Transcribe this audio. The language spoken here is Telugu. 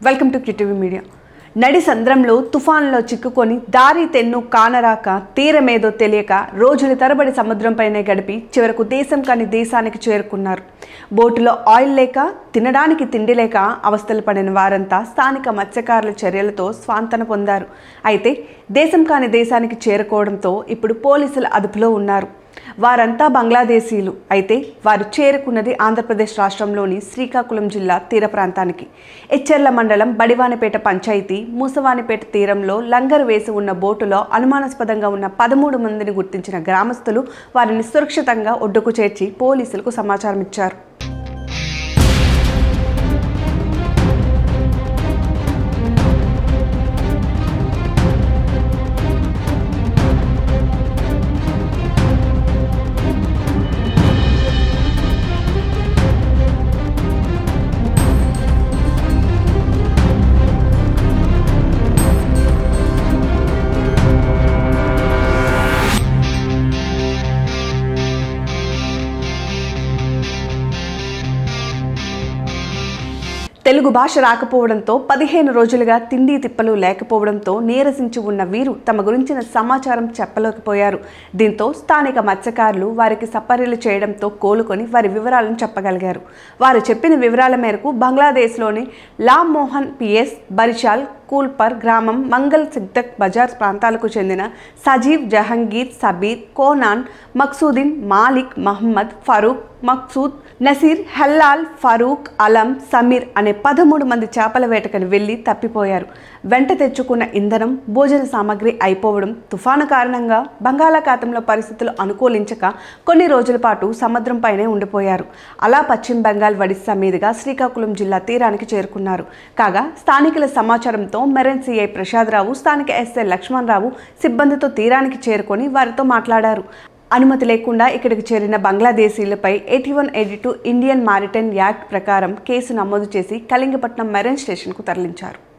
Welcome to క్రిటివ్ media. నడి సంద్రంలో తుఫాన్లో చిక్కుకొని దారి తెన్ను కానరాక తీరమేదో తెలియక రోజుల తరబడి సముద్రంపైనే గడిపి చివరకు దేశం కాని దేశానికి చేరుకున్నారు. బోటులో ఆయిల్ లేక తినడానికి తిండి లేక అవస్థలు పడిన వారంతా స్థానిక మత్స్యకారుల చర్యలతో స్వాంతన పొందారు. అయితే దేశం కాని దేశానికి చేరుకోవడంతో ఇప్పుడు పోలీసుల అదుపులో ఉన్నారు. వారంతా బంగ్లాదేశీయులు. అయితే వారు చేరుకున్నది ఆంధ్రప్రదేశ్ రాష్ట్రంలోని శ్రీకాకుళం జిల్లా తీర ప్రాంతానికి. ఎచ్చెర్ల మండలం బడివానిపేట పంచాయతీ మూసవానిపేట తీరంలో లంగరు వేసి ఉన్న బోటులో అనుమానాస్పదంగా ఉన్న 13 మందిని గుర్తించిన గ్రామస్తులు వారిని సురక్షితంగా ఒడ్డుకు చేర్చి పోలీసులకు సమాచారం ఇచ్చారు. తెలుగు భాష రాకపోవడంతో 15 రోజులుగా తిండి తిప్పలు లేకపోవడంతో నీరసించి ఉన్న వీరు తమ గురించిన సమాచారం చెప్పలేకపోయారు. దీంతో స్థానిక మత్స్యకారులు వారికి సపర్యలు చేయడంతో కోలుకొని వారి వివరాలను చెప్పగలిగారు. వారు చెప్పిన వివరాల మేరకు బంగ్లాదేశ్లోని లామోహన్ పిఎస్ బరిషాల్ కూల్పర్ గ్రామం మంగల్ సిగ్దక్ బజార్ ప్రాంతాలకు చెందిన సజీవ్, జహంగీర్, సబీర్, కోనాన్, మక్సూదిన్, మాలిక్, మహమ్మద్, ఫరూక్, మక్సూద్, నసీర్, హల్లాల్, ఫరూక్, అలం, సమీర్ అనే 13 మంది చేపల వేటకని వెళ్లి తప్పిపోయారు. వెంట తెచ్చుకున్న ఇంధనం, భోజన సామాగ్రి అయిపోవడం, తుఫాను కారణంగా బంగాళాఖాతంలో పరిస్థితులు అనుకూలించక కొన్ని రోజుల పాటు సముద్రంపైనే ఉండిపోయారు. అలా పశ్చిమ బెంగాల్ ఒడిశా మీదుగా శ్రీకాకుళం జిల్లా తీరానికి చేరుకున్నారు. కాగా స్థానికుల సమాచారంతో మెరైన్ సిఐ ప్రసాదరావు, స్థానిక ఎస్ఐ లక్ష్మణరావు సిబ్బందితో తీరానికి చేరుకొని వారితో మాట్లాడారు. అనుమతి లేకుండా ఇక్కడికి చేరిన బంగ్లాదేశీలపై 8182 ఇండియన్ మారిటైమ్ యాక్ట్ ప్రకారం కేసు నమోదు చేసి కళింగపట్నం మెరైన్ స్టేషన్కు తరలించారు.